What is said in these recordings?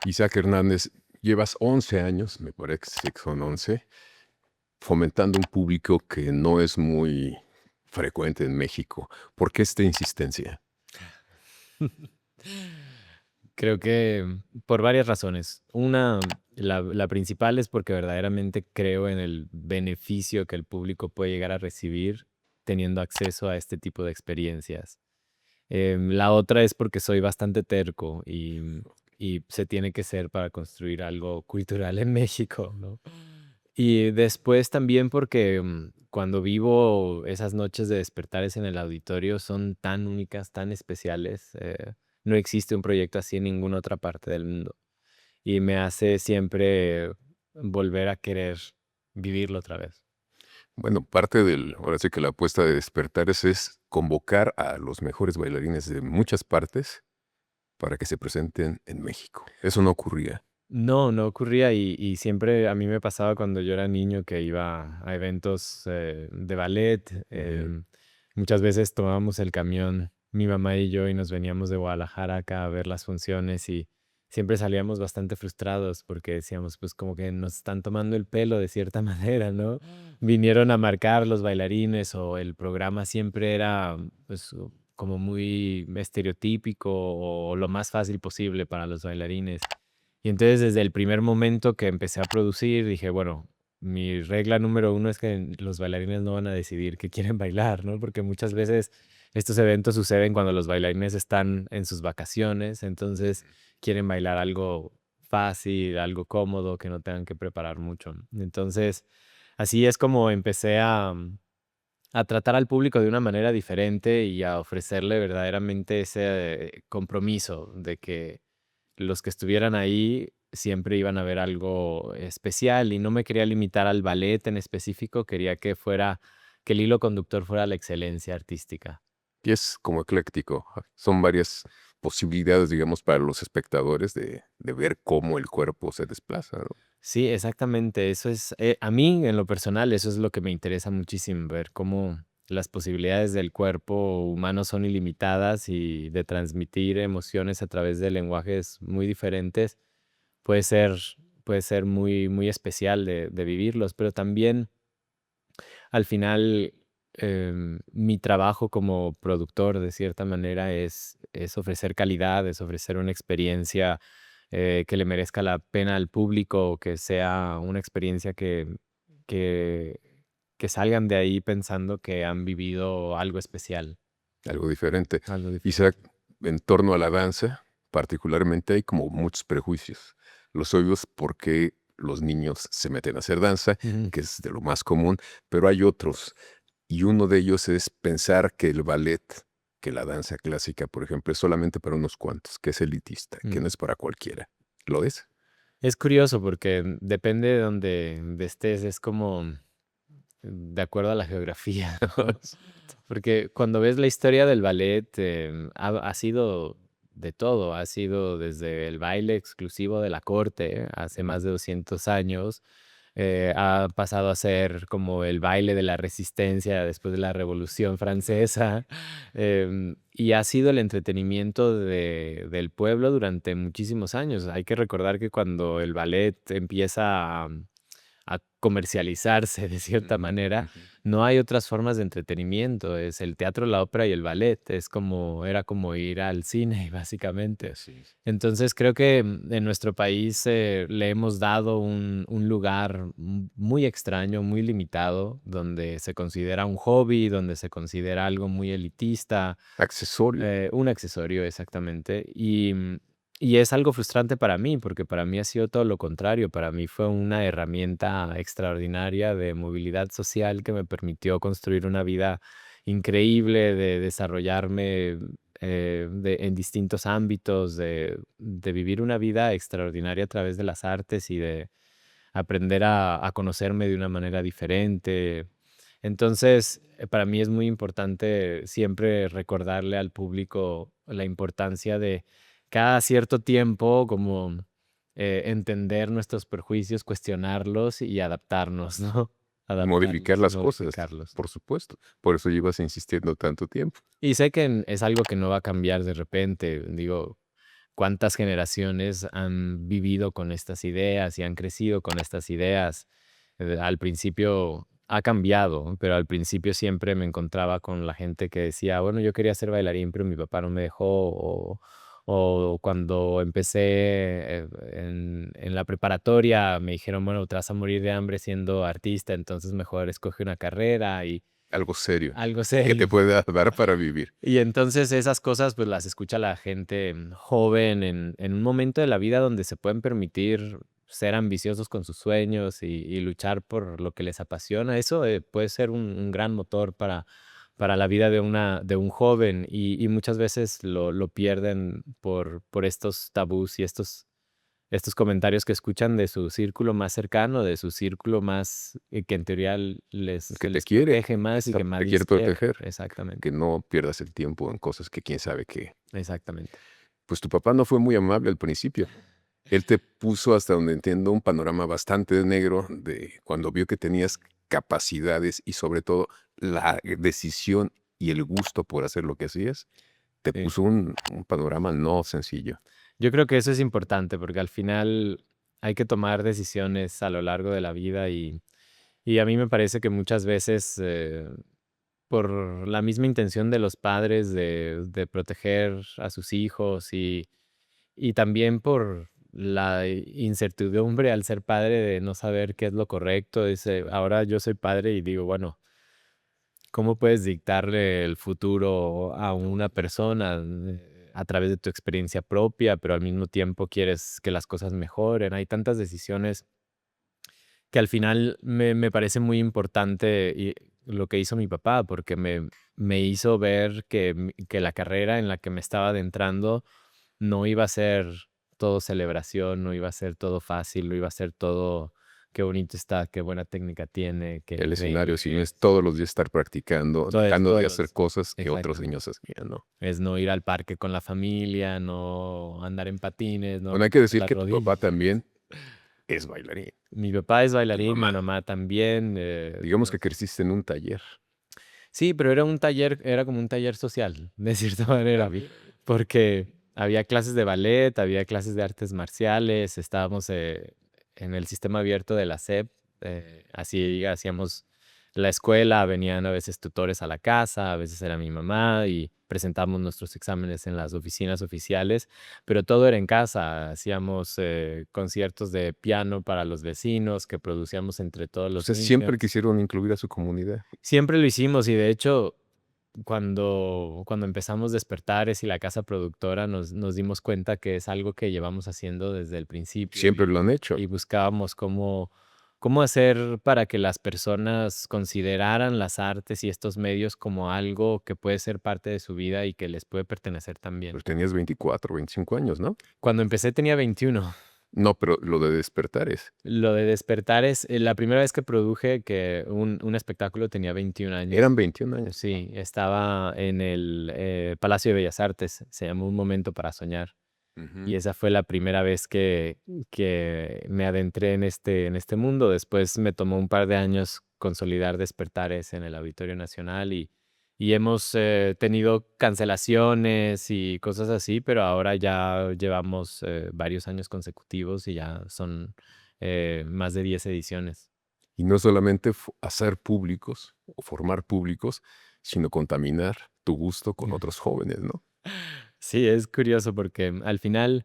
Isaac Hernández, llevas 11 años, me parece que son 11, fomentando un público que no es muy frecuente en México. ¿Por qué esta insistencia? Creo que por varias razones. Una, la principal es porque verdaderamente creo en el beneficio que el público puede llegar a recibir teniendo acceso a este tipo de experiencias. La otra es porque soy bastante terco y se tiene que ser para construir algo cultural en México, ¿no? Y después también porque cuando vivo esas noches de despertares en el auditorio son tan únicas, tan especiales. No existe un proyecto así en ninguna otra parte del mundo. Y me hace siempre volver a querer vivirlo otra vez. Bueno, parte del, ahora sí que la apuesta de Despertares es convocar a los mejores bailarines de muchas partes para que se presenten en México. Eso no ocurría. No, no ocurría y siempre a mí me pasaba cuando yo era niño que iba a eventos de ballet. Ujú. Muchas veces tomábamos el camión, mi mamá y yo, y nos veníamos de Guadalajara acá a ver las funciones y siempre salíamos bastante frustrados porque decíamos, pues como que nos están tomando el pelo de cierta manera, ¿no? Vinieron a marcar los bailarines o el programa siempre era pues como muy estereotípico o lo más fácil posible para los bailarines. Y entonces, desde el primer momento que empecé a producir, dije, bueno, mi regla número uno es que los bailarines no van a decidir qué quieren bailar, ¿no? Porque muchas veces estos eventos suceden cuando los bailarines están en sus vacaciones, entonces quieren bailar algo fácil, algo cómodo, que no tengan que preparar mucho. Entonces, así es como empecé a tratar al público de una manera diferente y a ofrecerle verdaderamente ese compromiso de que los que estuvieran ahí siempre iban a ver algo especial y no me quería limitar al ballet en específico, quería que el hilo conductor fuera la excelencia artística. Y es como ecléctico. Son varias posibilidades, digamos, para los espectadores de ver cómo el cuerpo se desplaza, ¿no? Sí, exactamente, eso es, a mí en lo personal, eso es lo que me interesa muchísimo, ver cómo las posibilidades del cuerpo humano son ilimitadas y de transmitir emociones a través de lenguajes muy diferentes puede ser, puede ser muy, muy especial de vivirlos, pero también al final, mi trabajo como productor, de cierta manera, es ofrecer calidad, es ofrecer una experiencia que le merezca la pena al público, que sea una experiencia que, que salgan de ahí pensando que han vivido algo especial, Algo diferente. algo Isaac, diferente. en torno a la danza, particularmente hay como muchos prejuicios. Los obvios porque los niños se meten a hacer danza, Ujú. que es de lo más común, pero hay otros. Y uno de ellos es pensar que el ballet, que la danza clásica, por ejemplo, es solamente para unos cuantos, que es elitista, que Mm. no es para cualquiera. ¿Lo es? Es curioso porque depende de estés, es como de acuerdo a la geografía, ¿no? Porque cuando ves la historia del ballet, ha sido de todo, ha sido desde el baile exclusivo de la corte hace Ujú. más de 200 años, ha pasado a ser como el baile de la resistencia después de la Revolución Francesa, y ha sido el entretenimiento del pueblo durante muchísimos años. Hay que recordar que cuando el ballet empieza a comercializarse de cierta Ujú, manera, ujú. no hay otras formas de entretenimiento, es el teatro, la ópera y el ballet, era como ir al cine, básicamente. Así es. Entonces, creo que, en nuestro país, le hemos dado un lugar muy extraño, muy limitado, donde se considera un hobby, donde se considera algo muy elitista, Accesorio. un accesorio, exactamente. Y es algo frustrante para mí, porque para mí ha sido todo lo contrario. Para mí fue una herramienta extraordinaria de movilidad social que me permitió construir una vida increíble, de desarrollarme en distintos ámbitos, de vivir una vida extraordinaria a través de las artes y de aprender a conocerme de una manera diferente. Entonces, para mí es muy importante siempre recordarle al público la importancia de cada cierto tiempo, como entender nuestros prejuicios, cuestionarlos y adaptarnos, ¿no? Modificar Adaptarlos y las cosas, modificarlos. por supuesto. Por eso llevas insistiendo tanto tiempo. Y sé que es algo que no va a cambiar de repente. Digo, cuántas generaciones han vivido con estas ideas y han crecido con estas ideas. Al principio ha cambiado, pero al principio siempre me encontraba con la gente que decía, bueno, yo quería ser bailarín, pero mi papá no me dejó. O cuando empecé en la preparatoria, me dijeron, bueno, te vas a morir de hambre siendo artista, entonces mejor escoge una carrera y Algo serio algo que te serio. pueda dar para vivir. Y entonces esas cosas, pues, las escucha la gente joven en un momento de la vida donde se pueden permitir ser ambiciosos con sus sueños y luchar por lo que les apasiona. Eso, puede ser un gran motor para la vida de un joven, y muchas veces lo pierden por estos tabús y estos comentarios que escuchan de su círculo más cercano, de su círculo más, que en teoría Que te les quiere, protege más y que te más quiere quiere. proteger, Exactamente. que no pierdas el tiempo en cosas que quién sabe qué. Exactamente. Pues tu papá no fue muy amable al principio. Él te puso, hasta donde entiendo, un panorama bastante negro de cuando vio que tenías capacidades y sobre todo la decisión y el gusto por hacer lo que hacías, te Sí. puso un panorama no sencillo. Yo creo que eso es importante, porque al final hay que tomar decisiones a lo largo de la vida, y a mí me parece que muchas veces, por la misma intención de los padres de proteger a sus hijos, y también por la incertidumbre al ser padre de no saber qué es lo correcto. Dice, ahora yo soy padre y digo, bueno, ¿cómo puedes dictarle el futuro a una persona, a través de tu experiencia propia, pero al mismo tiempo quieres que las cosas mejoren? Hay tantas decisiones que al final me parece muy importante, y lo que hizo mi papá, porque me hizo ver que la carrera en la que me estaba adentrando no iba a ser todo celebración, no iba a ser todo fácil, no iba a ser todo qué bonito está, qué buena técnica tiene, qué El escenario, increíble si no es es. todos los días estar practicando, Todo es dejando todos de hacer los cosas que otros Exactamente. niños hacían, ¿no? Es no ir al parque con la familia, no andar en patines, no Bueno, hay que romperse decir las que tu papá rodillas. también es bailarín. Mi papá es Tu bailarín, mi mamá, mamá también. digamos que creciste en un taller. Sí, pero era un taller, era como un taller social, de cierta Ah, manera, bien. porque había clases de ballet, había clases de artes marciales, estábamos, en el sistema abierto de la SEP, así hacíamos la escuela, venían a veces tutores a la casa, a veces era mi mamá y presentamos nuestros exámenes en las oficinas oficiales, pero todo era en casa. Hacíamos, conciertos de piano para los vecinos que producíamos entre todos los Ustedes siempre niños. quisieron incluir a su comunidad. Siempre lo hicimos, y de hecho, cuando empezamos Despertares y la casa productora, nos dimos cuenta que es algo que llevamos haciendo desde el principio, Siempre lo han hecho. y buscábamos cómo hacer para que las personas consideraran las artes y estos medios como algo que puede ser parte de su vida y que les puede pertenecer también. Pero tenías 24, 25 años, ¿no? Cuando empecé tenía 21. No, pero lo de despertar es. Lo de Despertares, la primera vez que produje que un espectáculo tenía 21 años. Eran 21 años. Sí, estaba en el, Palacio de Bellas Artes, se llamó Un momento para soñar, y Ujú. esa fue la primera vez que me adentré en este mundo. Después me tomó un par de años consolidar Despertares en el Auditorio Nacional, y hemos, tenido cancelaciones y cosas así, pero ahora ya llevamos, varios años consecutivos y ya son, más de 10 ediciones. Y no solamente hacer públicos o formar públicos, sino contaminar tu gusto con otros jóvenes, ¿no? Sí, es curioso porque al final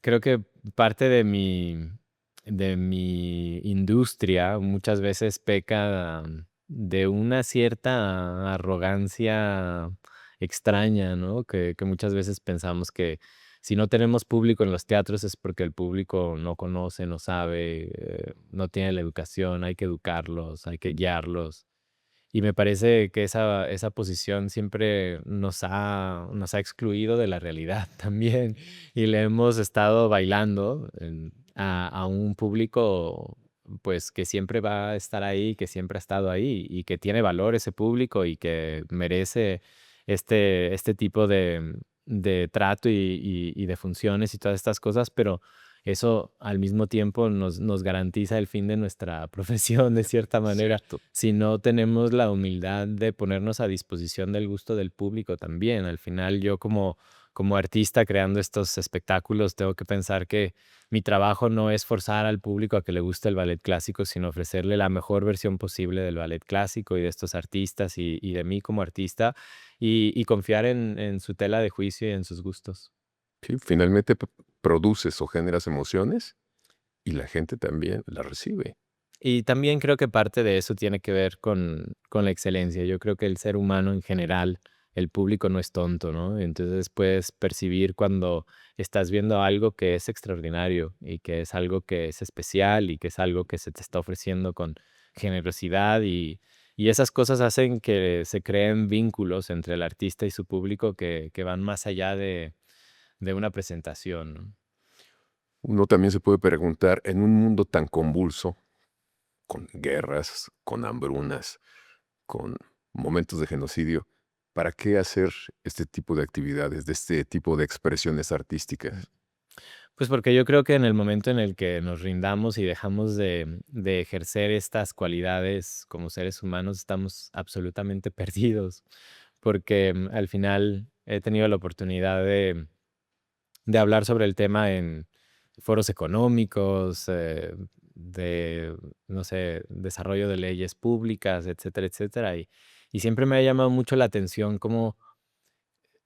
creo que parte de mi industria muchas veces peca, de una cierta arrogancia extraña, ¿no? Que muchas veces pensamos que si no tenemos público en los teatros es porque el público no conoce, no sabe, no tiene la educación, hay que educarlos, hay que guiarlos. Y me parece que esa posición siempre nos ha excluido de la realidad también, y le hemos estado bailando a un público, pues, que siempre va a estar ahí, que siempre ha estado ahí, y que tiene valor ese público, y que merece este tipo de trato y de funciones y todas estas cosas, pero eso al mismo tiempo nos garantiza el fin de nuestra profesión de cierta manera, Cierto. si no tenemos la humildad de ponernos a disposición del gusto del público también. Al final yo, como como artista creando estos espectáculos, tengo que pensar que mi trabajo no es forzar al público a que le guste el ballet clásico, sino ofrecerle la mejor versión posible del ballet clásico y de estos artistas y de mí como artista y confiar en su tela de juicio y en sus gustos. Sí, finalmente produces o generas emociones y la gente también las recibe. Y también creo que parte de eso tiene que ver con la excelencia. Yo creo que el ser humano en general, el público no es tonto, ¿no? Entonces puedes percibir cuando estás viendo algo que es extraordinario y que es algo que es especial y que es algo que se te está ofreciendo con generosidad y esas cosas hacen que se creen vínculos entre el artista y su público que van más allá de una presentación, ¿no? Uno también se puede preguntar, en un mundo tan convulso, con guerras, con hambrunas, con momentos de genocidio, ¿para qué hacer este tipo de actividades, de este tipo de expresiones artísticas? Pues porque yo creo que en el momento en el que nos rindamos y dejamos de ejercer estas cualidades como seres humanos, estamos absolutamente perdidos, porque al final he tenido la oportunidad de hablar sobre el tema en foros económicos, de, no sé, desarrollo de leyes públicas, etcétera, etcétera, y siempre me ha llamado mucho la atención cómo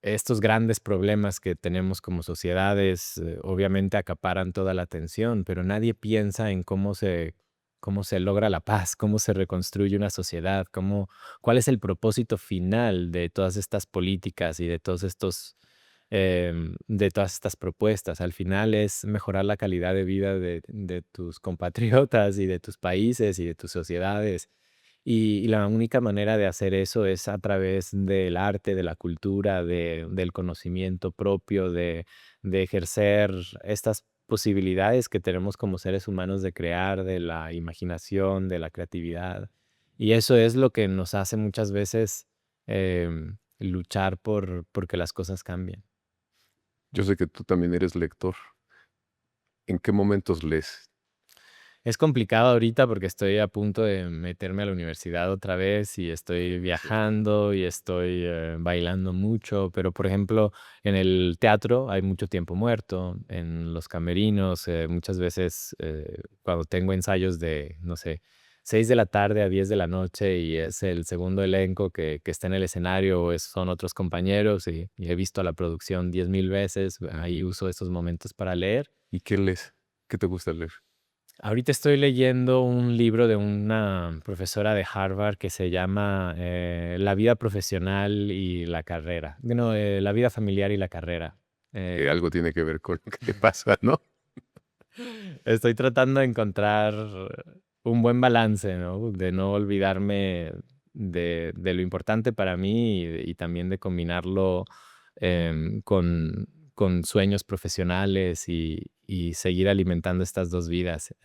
estos grandes problemas que tenemos como sociedades, obviamente acaparan toda la atención, pero nadie piensa en cómo se logra la paz, cómo se reconstruye una sociedad, cuál es el propósito final de todas estas políticas y de todos estos, de todas estas propuestas. Al final es mejorar la calidad de vida de tus compatriotas y de tus países y de tus sociedades. Y la única manera de hacer eso es a través del arte, de la cultura, del conocimiento propio, de ejercer estas posibilidades que tenemos como seres humanos de crear, de la imaginación, de la creatividad. Y eso es lo que nos hace muchas veces luchar por que las cosas cambien. Yo sé que tú también eres lector. ¿En qué momentos lees? Es complicado ahorita porque estoy a punto de meterme a la universidad otra vez y estoy Sí. viajando y estoy bailando mucho, pero por ejemplo en el teatro hay mucho tiempo muerto, en los camerinos muchas veces cuando tengo ensayos de, no sé, 6 de la tarde a 10 de la noche y es el segundo elenco que está en el escenario o son otros compañeros y he visto la producción 10,000 veces, ahí uso esos momentos para leer. ¿Y qué lees? ¿Qué te gusta leer? Ahorita estoy leyendo un libro de una profesora de Harvard que se llama La vida profesional y la carrera. No, la vida familiar y la carrera. Que Eh, algo tiene que ver con lo que te pasa, ¿no? Estoy tratando de encontrar un buen balance, ¿no? De no olvidarme de lo importante para mí y también de combinarlo con sueños profesionales y seguir alimentando estas dos vidas.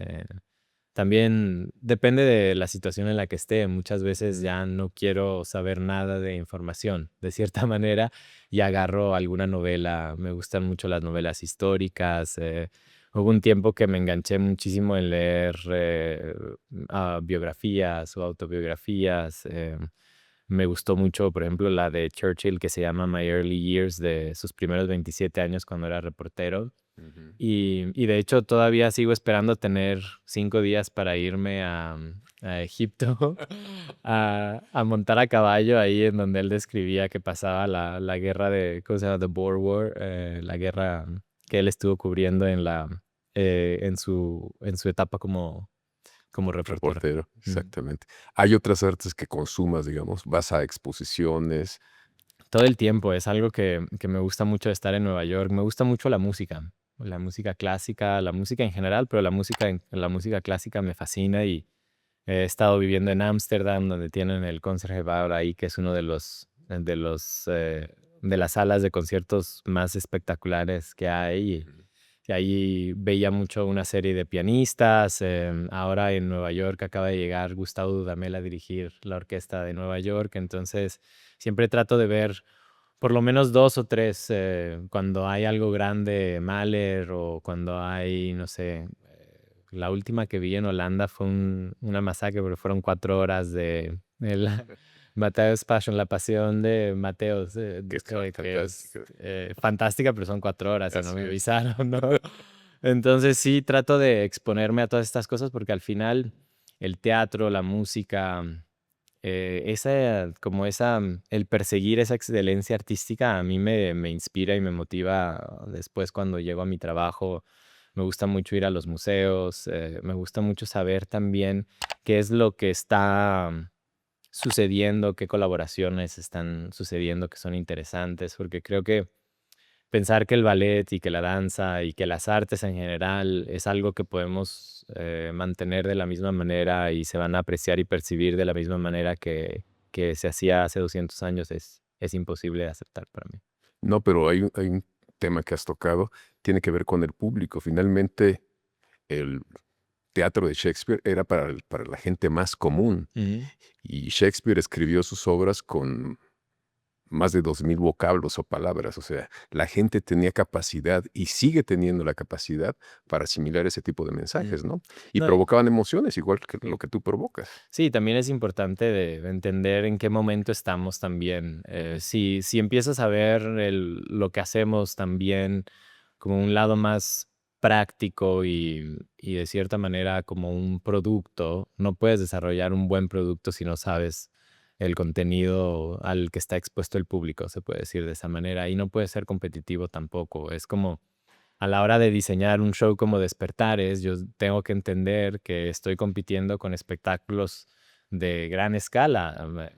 También depende de la situación en la que esté. Muchas veces ya no quiero saber nada de información, de cierta manera, y agarro alguna novela. Me gustan mucho las novelas históricas. Hubo un tiempo que me enganché muchísimo en leer biografías o autobiografías. Me gustó mucho, por ejemplo, la de Churchill que se llama My Early Years, de sus primeros 27 años cuando era reportero. Ujú. Y de hecho todavía sigo esperando tener 5 días para irme a Egipto a montar a caballo ahí en donde él describía que pasaba la guerra de, ¿cómo se llama? The Boer War, la guerra que él estuvo cubriendo en su etapa como reportero. Reportero, Mm. exactamente. ¿Hay otras artes que consumas, digamos? ¿Vas a exposiciones? Todo el tiempo es algo que me gusta mucho de estar en Nueva York. Me gusta mucho la música clásica, la música en general, pero la música clásica me fascina y he estado viviendo en Ámsterdam, donde tienen el Concertgebouw ahí, que es uno de las salas de conciertos más espectaculares que hay. Ujú. Y ahí veía mucho una serie de pianistas. Ahora en Nueva York acaba de llegar Gustavo Dudamel a dirigir la orquesta de Nueva York. Entonces, siempre trato de ver por lo menos dos o tres cuando hay algo grande, Mahler, o cuando hay, no sé, la última que vi en Holanda fue una masacre, porque fueron 4 horas Mateo's Passion, la pasión de Mateos, que es que es fantástica. fantástica, pero son 4 horas y no Así me es. avisaron, ¿no? Entonces sí trato de exponerme a todas estas cosas porque al final el teatro, la música, el perseguir esa excelencia artística a mí me inspira y me motiva después cuando llego a mi trabajo. Me gusta mucho ir a los museos, me gusta mucho saber también qué es lo que está sucediendo, qué colaboraciones están sucediendo que son interesantes, porque creo que pensar que el ballet y que la danza y que las artes en general es algo que podemos mantener de la misma manera y se van a apreciar y percibir de la misma manera que se hacía hace 200 años es imposible de aceptar para mí. No, pero hay un tema que has tocado, tiene que ver con el público. Finalmente, el teatro de Shakespeare era para la gente más común, Ujú. y Shakespeare escribió sus obras con más de 2000 vocablos o palabras. O sea, la gente tenía capacidad y sigue teniendo la capacidad para asimilar ese tipo de Mm. mensajes, ¿no? Y No, provocaban emociones igual que sí. lo que tú provocas. Sí, también es importante de entender en qué momento estamos también. Si empiezas a ver lo que hacemos también como un lado más práctico y de cierta manera como un producto, no puedes desarrollar un buen producto si no sabes el contenido al que está expuesto el público, se puede decir de esa manera, y no puedes ser competitivo tampoco. Es como a la hora de diseñar un show como Despertares, yo tengo que entender que estoy compitiendo con espectáculos de gran escala.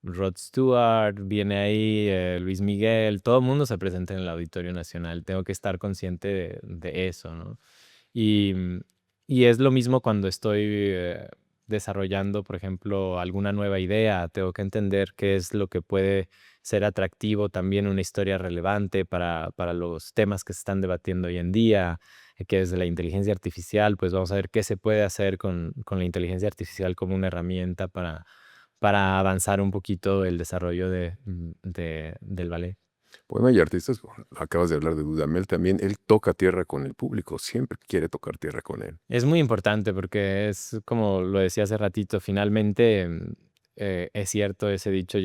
Rod Stewart viene ahí, Luis Miguel, todo el mundo se presenta en el Auditorio Nacional. Tengo que estar consciente de eso, ¿no? Y, y es lo mismo cuando estoy desarrollando, por ejemplo, alguna nueva idea. Tengo que entender qué es lo que puede ser atractivo, también una historia relevante para los temas que se están debatiendo hoy en día, que es de la inteligencia artificial. Pues vamos a ver qué se puede hacer con la inteligencia artificial como una herramienta para avanzar un poquito el desarrollo del ballet. Bueno, hay artistas, acabas de hablar de Dudamel también, él toca tierra con el público, siempre quiere tocar tierra con él. Es muy importante porque es como lo decía hace ratito, finalmente es cierto ese dicho,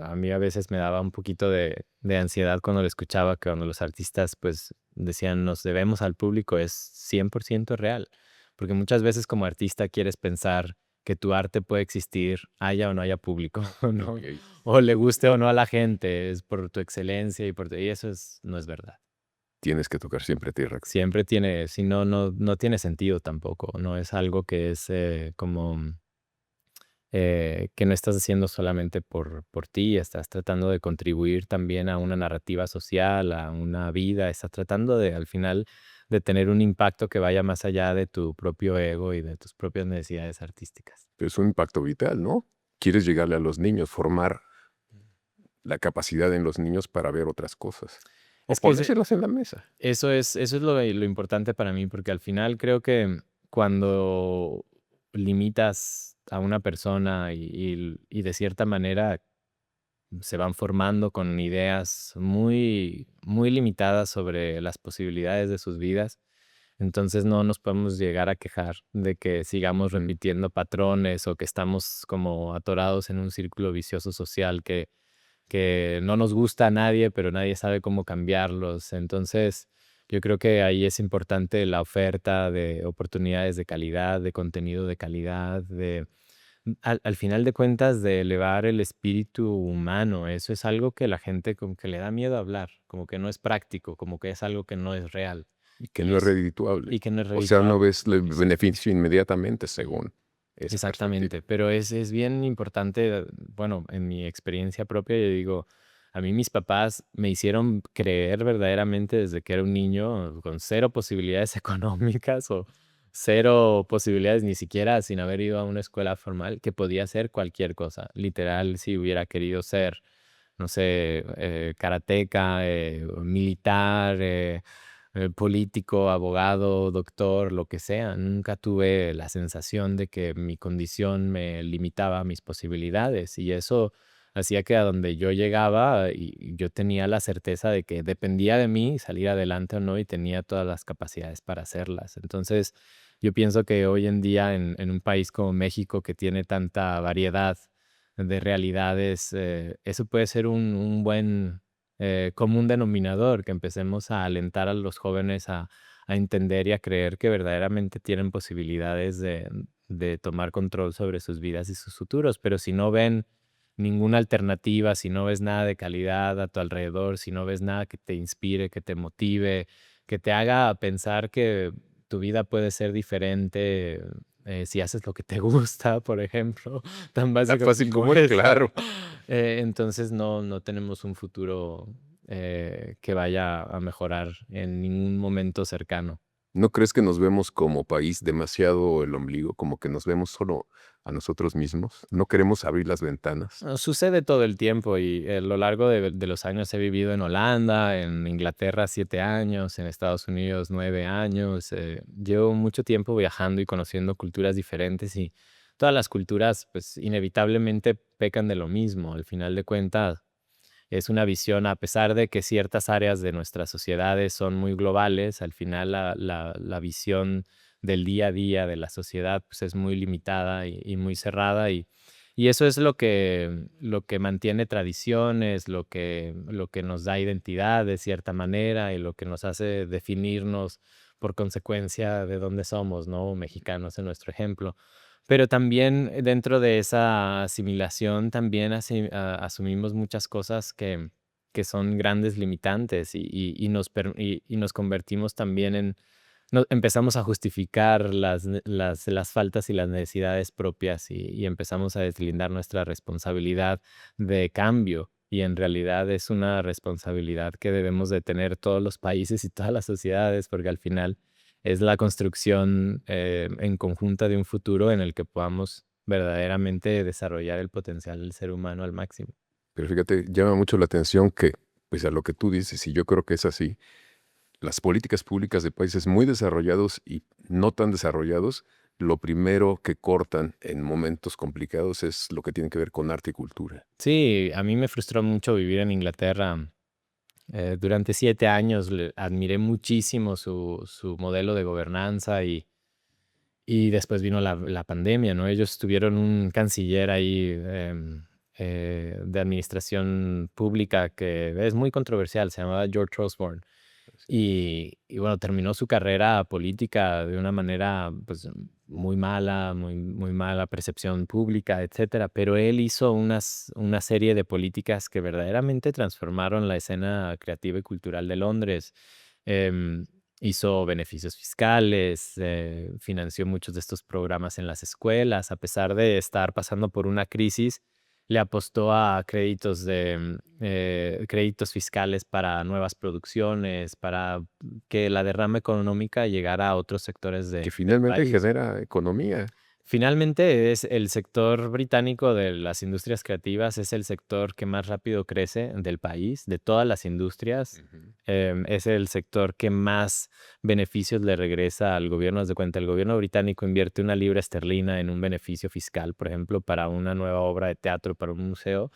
a mí a veces me daba un poquito de ansiedad cuando lo escuchaba, que cuando los artistas pues decían nos debemos al público, es 100% real, porque muchas veces como artista quieres pensar que tu arte puede existir, haya o no haya público, ¿no? Ok. O le guste o no a la gente, es por tu excelencia y eso no es verdad. Tienes que tocar siempre tierra. Siempre tiene, si no, no tiene sentido tampoco, no es algo que es que no estás haciendo solamente por ti, estás tratando de contribuir también a una narrativa social, a una vida, estás tratando de, al final, de tener un impacto que vaya más allá de tu propio ego y de tus propias necesidades artísticas. Es un impacto vital, ¿no? Quieres llegarle a los niños, formar la capacidad en los niños para ver otras cosas, o Es que ponérselas en la mesa. eso es lo importante para mí, porque al final creo que cuando limitas a una persona y de cierta manera se van formando con ideas muy, muy limitadas sobre las posibilidades de sus vidas, entonces no nos podemos llegar a quejar de que sigamos Mm. repitiendo patrones o que estamos como atorados en un círculo vicioso social que no nos gusta a nadie, pero nadie sabe cómo cambiarlos. Entonces, yo creo que ahí es importante la oferta de oportunidades de calidad, de contenido de calidad, al final de cuentas, de elevar el espíritu humano. Eso es algo que la gente como que le da miedo hablar, como que no es práctico, como que es algo que no es real Y que y no es es redituable. y que no es O sea, no redituable. ves el beneficio inmediatamente según esa perspectiva. Exactamente, pero es bien importante, bueno, en mi experiencia propia, yo digo, a mí mis papás me hicieron creer verdaderamente desde que era un niño con cero posibilidades económicas o cero posibilidades ni siquiera sin haber ido a una escuela formal, que podía hacer cualquier cosa. Literal, si hubiera querido ser, no sé, karateca, militar, político, abogado, doctor, lo que sea. Nunca tuve la sensación de que mi condición me limitaba mis posibilidades y eso hacía que a donde yo llegaba y yo tenía la certeza de que dependía de mí salir adelante o no y tenía todas las capacidades para hacerlas. Entonces, yo pienso que hoy en día en un país como México que tiene tanta variedad de realidades, eso puede ser un buen común denominador, que empecemos a alentar a los jóvenes a entender y a creer que verdaderamente tienen posibilidades de tomar control sobre sus vidas y sus futuros. Pero si no ven ninguna alternativa, si no ves nada de calidad a tu alrededor, si no ves nada que te inspire, que te motive, que te haga pensar que tu vida puede ser diferente, si haces lo que te gusta, por ejemplo, tan Tan básico fácil como como es, eso. claro. Entonces no tenemos un futuro que vaya a mejorar en ningún momento cercano. ¿No crees que nos vemos como país demasiado el ombligo, como que nos vemos solo a nosotros mismos? ¿No queremos abrir las ventanas? Sucede todo el tiempo y a lo largo de los años he vivido en Holanda, en Inglaterra 7 años, en Estados Unidos 9 años. Llevo mucho tiempo viajando y conociendo culturas diferentes y todas las culturas pues inevitablemente pecan de lo mismo. Al final de cuentas es una visión, a pesar de que ciertas áreas de nuestras sociedades son muy globales, al final la visión del día a día de la sociedad pues es muy limitada y muy cerrada y eso es lo que mantiene tradiciones, lo que nos da identidad de cierta manera y lo que nos hace definirnos por consecuencia de dónde somos, ¿no? Mexicanos en nuestro ejemplo. Pero también dentro de esa asimilación también asumimos muchas cosas que son grandes limitantes y nos convertimos también empezamos a justificar las faltas y las necesidades propias y empezamos a deslindar nuestra responsabilidad de cambio. Y en realidad es una responsabilidad que debemos de tener todos los países y todas las sociedades, porque al final es la construcción en conjunta de un futuro en el que podamos verdaderamente desarrollar el potencial del ser humano al máximo. Pero fíjate, llama mucho la atención que, pues a lo que tú dices, y yo creo que es así, las políticas públicas de países muy desarrollados y no tan desarrollados, lo primero que cortan en momentos complicados es lo que tiene que ver con arte y cultura. Sí, a mí me frustró mucho vivir en Inglaterra. Durante 7 años admiré muchísimo su modelo de gobernanza y después vino la pandemia, ¿no? Ellos tuvieron un canciller ahí de administración pública que es muy controversial, se llamaba George Osborne. Y bueno, terminó su carrera política de una manera, pues, muy mala, muy mala percepción pública, etcétera, pero él hizo una serie de políticas que verdaderamente transformaron la escena creativa y cultural de Londres. Em, Hizo beneficios fiscales, financió muchos de estos programas en las escuelas, a pesar de estar pasando por una crisis, le apostó a créditos fiscales para nuevas producciones, para que la derrama económica llegara a otros sectores Que del finalmente país. genera economía. Finalmente, es el sector británico de las industrias creativas, es el sector que más rápido crece del país, de todas las industrias. Ujú. Es el sector que más beneficios le regresa al gobierno. Haz de cuenta, el gobierno británico invierte 1 libra esterlina en un beneficio fiscal, por ejemplo, para una nueva obra de teatro, para un museo,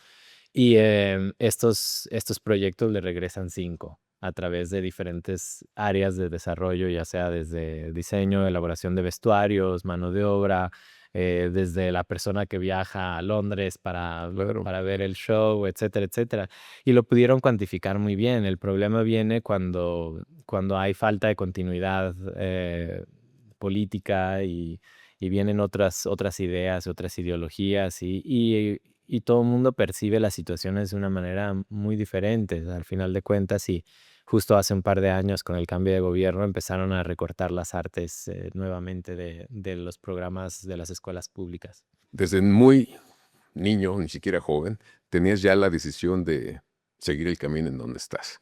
y estos proyectos le regresan 5 a través de diferentes áreas de desarrollo, ya sea desde diseño, elaboración de vestuarios, mano de obra, desde la persona que viaja a Londres Claro. para ver el show, etcétera, etcétera. Y lo pudieron cuantificar muy bien. El problema viene cuando hay falta de continuidad política y vienen otras ideas, otras ideologías y todo el mundo percibe las situaciones de una manera muy diferente. Al final de cuentas, y justo hace un par de años con el cambio de gobierno empezaron a recortar las artes nuevamente de los programas de las escuelas públicas. Desde muy niño, ni siquiera joven, tenías ya la decisión de seguir el camino en donde estás.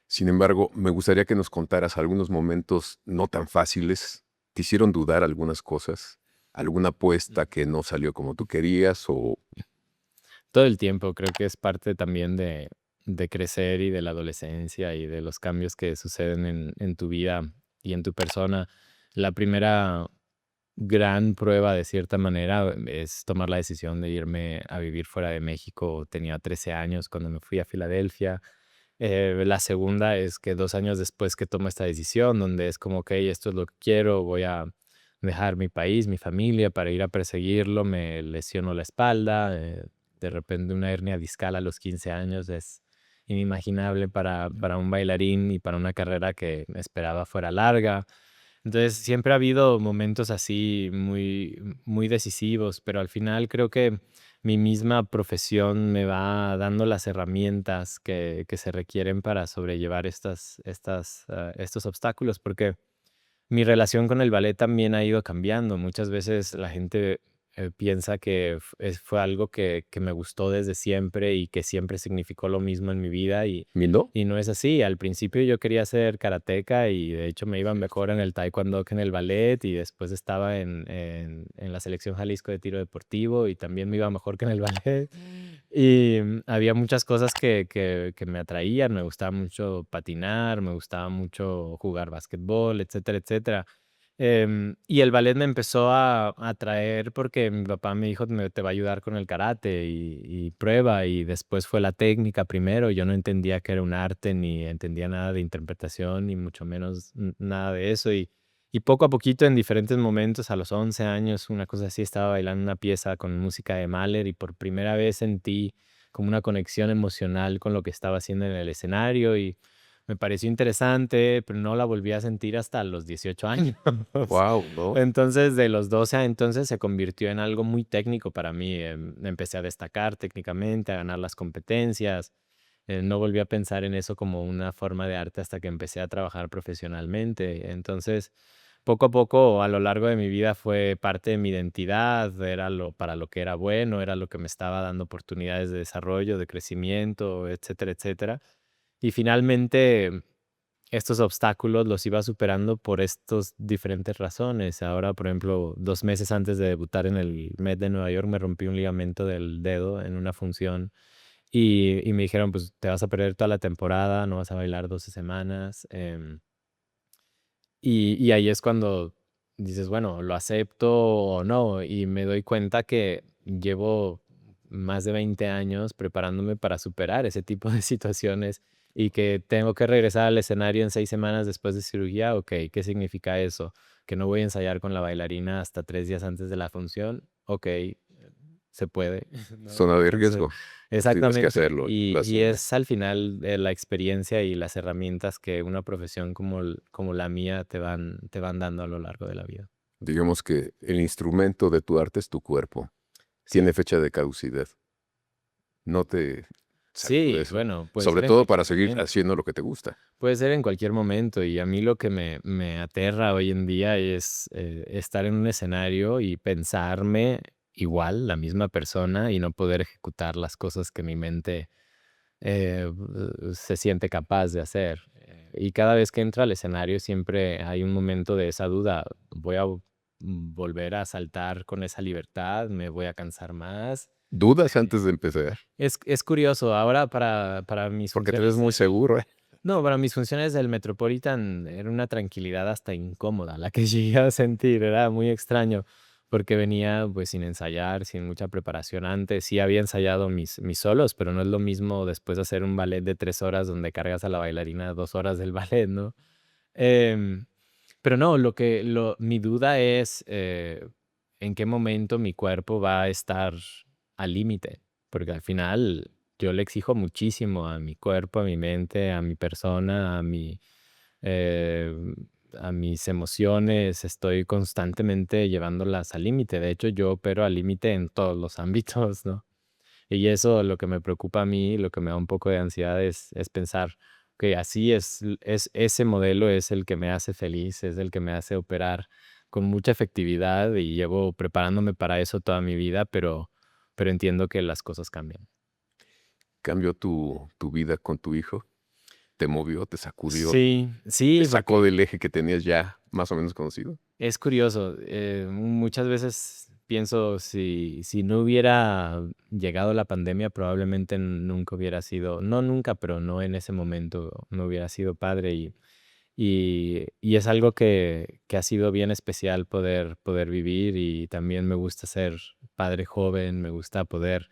Sin embargo, me gustaría que nos contaras algunos momentos no tan fáciles. ¿Te hicieron dudar algunas cosas? ¿Alguna apuesta que no salió como tú querías? O Todo el tiempo creo que es parte también de crecer y de la adolescencia y de los cambios que suceden en tu vida y en tu persona. La primera gran prueba, de cierta manera, es tomar la decisión de irme a vivir fuera de México. Tenía 13 años cuando me fui a Filadelfia. La segunda es que 2 años después que tomo esta decisión, donde es como, okey, esto es lo que quiero, voy a dejar mi país, mi familia para ir a perseguirlo, me lesiono la espalda, De repente una hernia discal a los 15 años es inimaginable para un bailarín y para una carrera que esperaba fuera larga. Entonces, siempre ha habido momentos así muy decisivos, pero al final creo que mi misma profesión me va dando las herramientas que se requieren para sobrellevar estos obstáculos, porque mi relación con el ballet también ha ido cambiando. Muchas veces la gente piensa que fue algo que me gustó desde siempre y que siempre significó lo mismo en mi vida ¿Y no? y no es así. Al principio yo quería ser karateca y de hecho me iba mejor en el taekwondo que en el ballet y después estaba en la selección Jalisco de tiro deportivo y también me iba mejor que en el ballet. Y había muchas cosas que me atraían, me gustaba mucho patinar, me gustaba mucho jugar básquetbol, etcétera, etcétera. Y el ballet me empezó a atraer porque mi papá me dijo: Te va a ayudar con el karate y prueba", y después fue la técnica primero, yo no entendía que era un arte, ni entendía nada de interpretación, ni mucho menos nada de eso, y poco a poquito, en diferentes momentos, a los 11 años, una cosa así, estaba bailando una pieza con música de Mahler y por primera vez sentí como una conexión emocional con lo que estaba haciendo en el escenario y me pareció interesante, pero no la volví a sentir hasta los 18 años. Wow, ¿no? Entonces, de los 12 a entonces se convirtió en algo muy técnico para mí. Empecé a destacar técnicamente, a ganar las competencias. No volví a pensar en eso como una forma de arte hasta que empecé a trabajar profesionalmente. Entonces, poco a poco, a lo largo de mi vida fue parte de mi identidad, era para lo que era bueno, era lo que me estaba dando oportunidades de desarrollo, de crecimiento, etcétera, etcétera. Y finalmente, estos obstáculos los iba superando por estas diferentes razones. Ahora, por ejemplo, 2 meses antes de debutar en el Met de Nueva York, me rompí un ligamento del dedo en una función y me dijeron: "Pues te vas a perder toda la temporada, no vas a bailar 12 semanas". Y ahí es cuando dices: "Bueno, ¿lo acepto o no?". Y me doy cuenta que llevo más de 20 años preparándome para superar ese tipo de situaciones y que tengo que regresar al escenario en 6 semanas después de cirugía, okey, ¿qué significa eso? ¿Que no voy a ensayar con la bailarina hasta 3 días antes de la función? Okey, se puede, ¿no? Zona de Entonces riesgo. Tienes que exactamente. hacerlo, Y lo y asumes. es al final, la experiencia y las herramientas que una profesión como la mía te van dando a lo largo de la vida. Digamos que el instrumento de tu arte es tu cuerpo. Sí. Tiene fecha de caducidad. ¿No te sacude Sí, eso? bueno, puede Sobre ser en todo cualquier para seguir momento. haciendo lo que te gusta. Puede ser en cualquier momento, y a mí lo que me aterra hoy en día es, estar en un escenario y pensarme igual, la misma persona, y no poder ejecutar las cosas que mi mente se siente capaz de hacer. Y cada vez que entra al escenario siempre hay un momento de esa duda. ¿Voy a volver a saltar con esa libertad? ¿Me voy a cansar más? ¿Dudas antes de empezar? Es curioso, ahora para mis Porque te ves funciones muy seguro, ¿eh? no, para mis funciones del Metropolitan era una tranquilidad hasta incómoda la que llegué a sentir, era muy extraño, porque venía, pues, sin ensayar, sin mucha preparación antes. Sí había ensayado mis solos, pero no es lo mismo después de hacer un ballet de 3 horas donde cargas a la bailarina 2 horas del ballet, ¿no? Em, pero no, mi duda es, ¿en qué momento mi cuerpo va a estar al límite? Porque al final yo le exijo muchísimo a mi cuerpo, a mi mente, a mi persona, eh, a mis emociones. Estoy constantemente llevándolas al límite. De hecho, yo opero al límite en todos los ámbitos, ¿no? Y eso lo que me preocupa a mí, lo que me da un poco de ansiedad es pensar que así es ese modelo es el que me hace feliz, es el que me hace operar con mucha efectividad y llevo preparándome para eso toda mi vida, pero entiendo que las cosas cambian. ¿Cambió tu vida con tu hijo? ¿Te movió, te sacudió, Sí, te sí, sacó porque del eje que tenías ya más o menos conocido? es curioso, muchas veces pienso si no hubiera llegado la pandemia, probablemente nunca hubiera sido, no nunca, pero no en ese momento, no hubiera sido padre y es algo que ha sido bien especial poder vivir y también me gusta ser padre joven, me gusta poder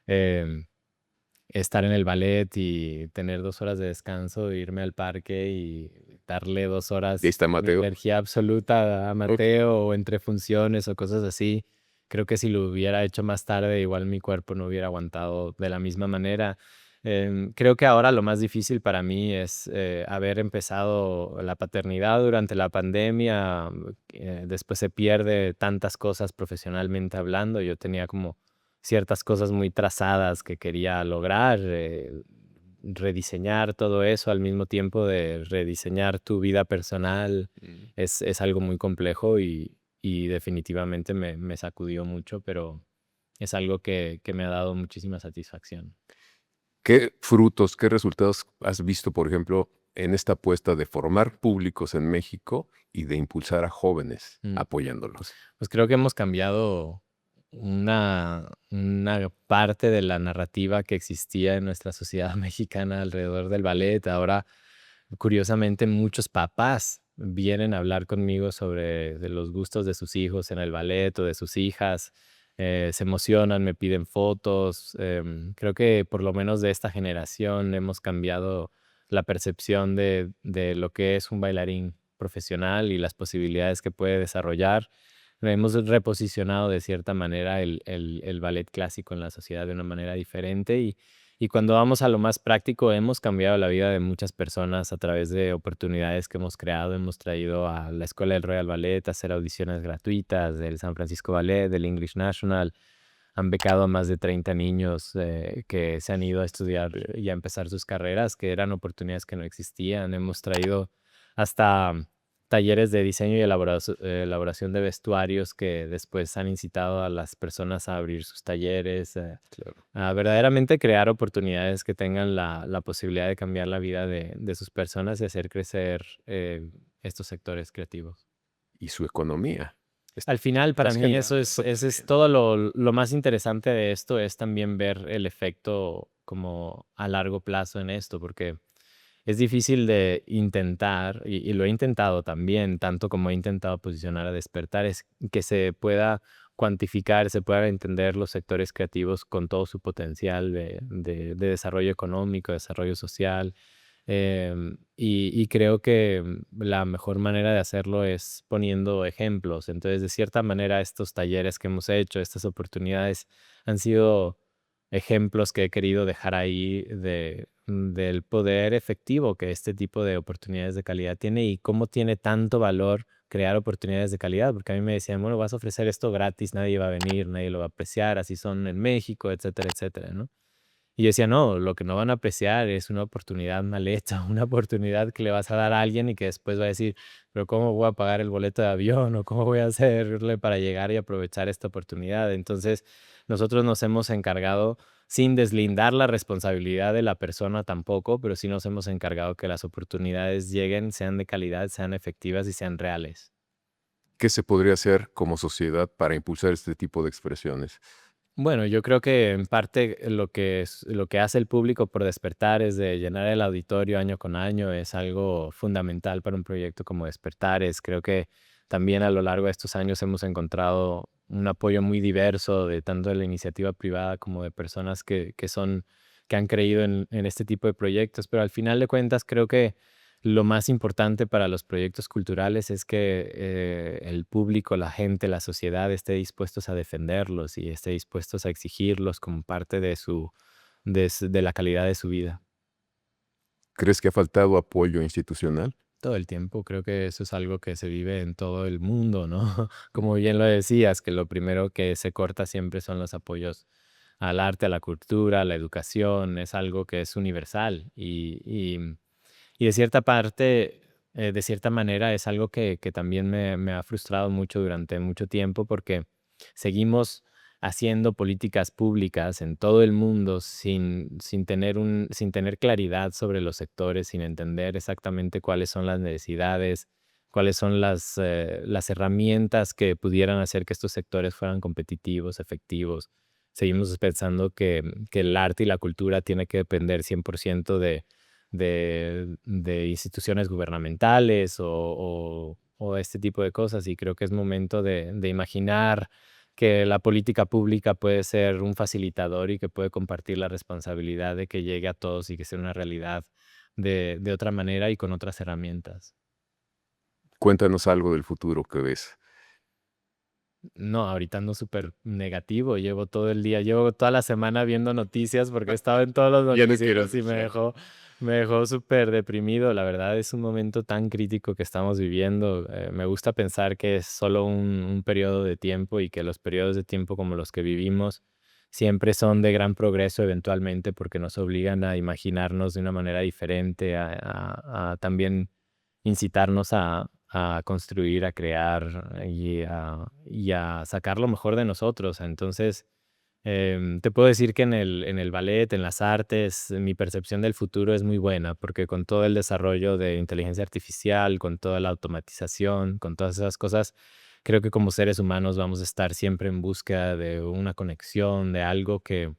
em, estar en el ballet y tener 2 horas de descanso, irme al parque y darle 2 Y ahí horas está de mi Mateo. energía absoluta a Okey. Mateo, o entre funciones, o cosas así. creo que si lo hubiera hecho más tarde, igual mi cuerpo no hubiera aguantado de la misma manera. Creo que ahora lo más difícil para mí es haber empezado la paternidad durante la pandemia. Después se pierde tantas cosas profesionalmente hablando. Yo tenía como ciertas cosas muy trazadas que quería lograr, rediseñar todo eso al mismo tiempo de rediseñar tu vida personal Mm. es algo muy complejo y definitivamente me sacudió mucho, pero es algo que me ha dado muchísima satisfacción. ¿Qué frutos, qué resultados has visto, por ejemplo, en esta apuesta de formar públicos en México y de impulsar a jóvenes Mm. apoyándolos? Pues creo que hemos cambiado una parte de la narrativa que existía en nuestra sociedad mexicana alrededor del ballet. Ahora, curiosamente, muchos papás vienen a hablar conmigo sobre de los gustos de sus hijos en el ballet o de sus hijas. Se emocionan, me piden fotos. Creo que por lo menos de esta generación hemos cambiado la percepción de lo que es un bailarín profesional y las posibilidades que puede desarrollar. Hemos reposicionado de cierta manera el ballet clásico en la sociedad de una manera diferente y cuando vamos a lo más práctico, hemos cambiado la vida de muchas personas a través de oportunidades que hemos creado. Hemos traído a la Escuela del Royal Ballet a hacer audiciones gratuitas del San Francisco Ballet, del English National. Han becado a más de 30 niños que se han ido a estudiar y a empezar sus carreras, que eran oportunidades que no existían. Hemos traído hasta talleres de diseño y elaboración de vestuarios que después han incitado a las personas a abrir sus talleres, Claro. a verdaderamente crear oportunidades que tengan la posibilidad de cambiar la vida de sus personas y hacer crecer estos sectores creativos. Y su economía. Al final, para Estás mí, eso generando es, eso ese es también. todo lo más interesante de esto, es también ver el efecto como a largo plazo en esto, porque es difícil de intentar, y lo he intentado también, tanto como he intentado posicionar a Despertar, es que se pueda cuantificar, se puedan entender los sectores creativos con todo su potencial de desarrollo económico, desarrollo social. Y creo que la mejor manera de hacerlo es poniendo ejemplos. Entonces, de cierta manera, estos talleres que hemos hecho, estas oportunidades han sido ejemplos que he querido dejar ahí del poder efectivo que este tipo de oportunidades de calidad tiene y cómo tiene tanto valor crear oportunidades de calidad, porque a mí me decían, bueno, vas a ofrecer esto gratis, nadie va a venir, nadie lo va a apreciar, así son en México, etcétera, etcétera, ¿no? Y yo decía, no, lo que no van a apreciar es una oportunidad mal hecha, una oportunidad que le vas a dar a alguien y que después va a decir, pero ¿cómo voy a pagar el boleto de avión o cómo voy a hacerle para llegar y aprovechar esta oportunidad? Entonces, nosotros nos hemos encargado, sin deslindar la responsabilidad de la persona tampoco, pero sí nos hemos encargado que las oportunidades lleguen, sean de calidad, sean efectivas y sean reales. ¿Qué se podría hacer como sociedad para impulsar este tipo de expresiones? Bueno, yo creo que en parte lo que hace el público por Despertar es de llenar el auditorio año con año, es algo fundamental para un proyecto como Despertares. Creo que también a lo largo de estos años hemos encontrado un apoyo muy diverso de tanto de la iniciativa privada como de personas que han creído en este tipo de proyectos, pero al final de cuentas creo que lo más importante para los proyectos culturales es que el público, la gente, la sociedad esté dispuestos a defenderlos y esté dispuestos a exigirlos como parte de la calidad de su vida. ¿Crees que ha faltado apoyo institucional? Todo el tiempo, creo que eso es algo que se vive en todo el mundo, ¿no? Como bien lo decías, que lo primero que se corta siempre son los apoyos al arte, a la cultura, a la educación, es algo que es universal y de cierta parte, de cierta manera, es algo que también me ha frustrado mucho durante mucho tiempo, porque seguimos haciendo políticas públicas en todo el mundo sin tener claridad sobre los sectores, sin entender exactamente cuáles son las necesidades, cuáles son las herramientas que pudieran hacer que estos sectores fueran competitivos, efectivos. Seguimos pensando que el arte y la cultura tiene que depender 100% de instituciones gubernamentales o este tipo de cosas. Y creo que es momento de imaginar que la política pública puede ser un facilitador y que puede compartir la responsabilidad de que llegue a todos y que sea una realidad de otra manera y con otras herramientas. Cuéntanos algo del futuro que ves. No, ahorita ando súper negativo. Llevo todo el día, llevo toda la semana viendo noticias porque he estado en todos los Ya no quiero noticieros y escuchar. me dejó súper deprimido. La verdad es un momento tan crítico que estamos viviendo. Me gusta pensar que es solo un periodo de tiempo y que los periodos de tiempo como los que vivimos siempre son de gran progreso eventualmente porque nos obligan a imaginarnos de una manera diferente, a también incitarnos a construir, a crear y a sacar lo mejor de nosotros. Entonces, te puedo decir que en el ballet, en las artes, mi percepción del futuro es muy buena, porque con todo el desarrollo de inteligencia artificial, con toda la automatización, con todas esas cosas, creo que como seres humanos vamos a estar siempre en búsqueda de una conexión, de algo que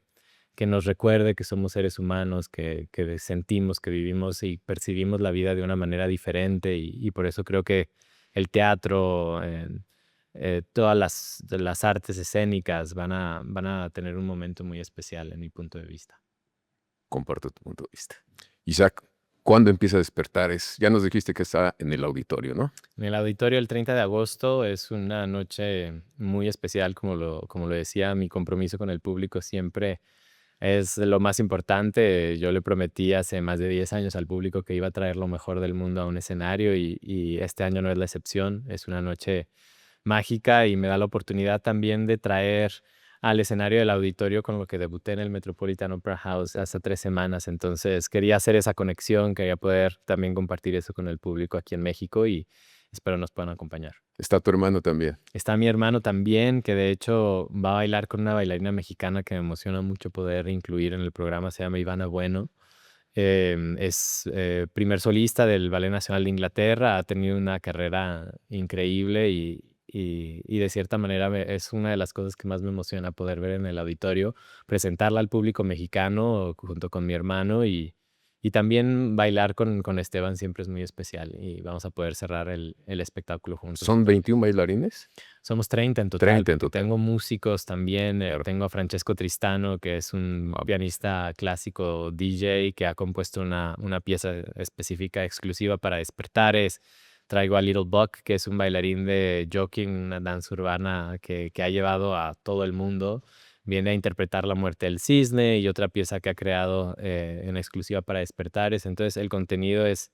nos recuerde que somos seres humanos, que sentimos, que vivimos y percibimos la vida de una manera diferente y por eso creo que el teatro, todas las artes escénicas van a tener un momento muy especial en mi punto de vista. Comparto tu punto de vista. Isaac, ¿cuándo empieza a despertar? Ya nos dijiste que está en el auditorio, ¿no? En el auditorio el 30 de agosto es una noche muy especial, como lo decía, mi compromiso con el público siempre es lo más importante. Yo le prometí hace más de 10 años al público que iba a traer lo mejor del mundo a un escenario y este año no es la excepción. Es una noche mágica y me da la oportunidad también de traer al escenario del auditorio con lo que debuté en el Metropolitan Opera House hace 3 semanas. Entonces quería hacer esa conexión, quería poder también compartir eso con el público aquí en México y espero nos puedan acompañar. Está tu hermano también. Está mi hermano también, que de hecho va a bailar con una bailarina mexicana que me emociona mucho poder incluir en el programa, se llama Ivana Bueno. Es primer solista del Ballet Nacional de Inglaterra, ha tenido una carrera increíble y de cierta manera es una de las cosas que más me emociona poder ver en el auditorio, presentarla al público mexicano junto con mi hermano y también bailar con Esteban siempre es muy especial y vamos a poder cerrar el espectáculo juntos. ¿Son 21 bailarines? Somos 30 en total, 30 en porque total. tengo músicos también, Claro. tengo a Francesco Tristano, que es un pianista clásico DJ que ha compuesto una pieza específica exclusiva para despertares. Traigo a Little Buck, que es un bailarín de jockey, una danza urbana que ha llevado a todo el mundo. Viene a interpretar La muerte del cisne y otra pieza que ha creado en exclusiva para despertares. Entonces el contenido es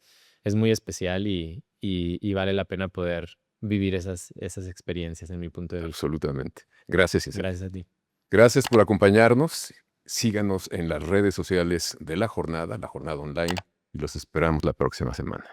muy especial y vale la pena poder vivir esas experiencias en mi punto de vista. Absolutamente. Gracias, Isaac. Gracias a ti. Gracias por acompañarnos. Síganos en las redes sociales de La Jornada Online, y los esperamos la próxima semana.